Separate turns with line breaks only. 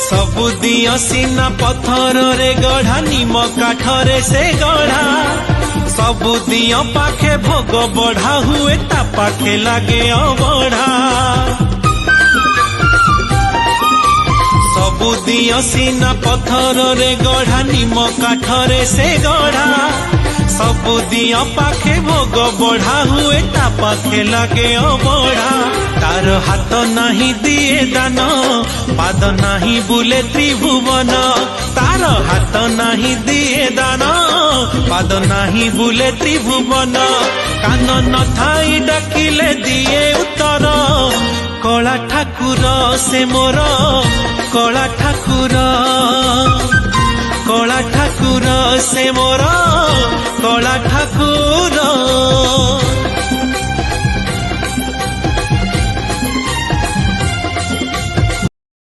सबु दियो सीना पत्थर रे गढ़ा निम काठरे से गढ़ा सबु दियो पाखे भोग बढ़ा हुए ता पाखे लागे अबढ़ा सबु दियो सीना पत्थर रे गढ़ा निम काठरे से गढ़ा सबु दियो पाखे भोग बढ़ा हुए ता पाखे लागे अबढ़ा तार हाथ नहीं दिए दान पाद नहीं बुले त्रिभुवन तार हाथ नहीं दिए दान पाद नहीं बुले त्रिभुवन कान न थाई डाकिले दिए उत्तर कला ठाकुर से मोर कला ठाकुर कला ठाकुर से मोर कला ठाकुर।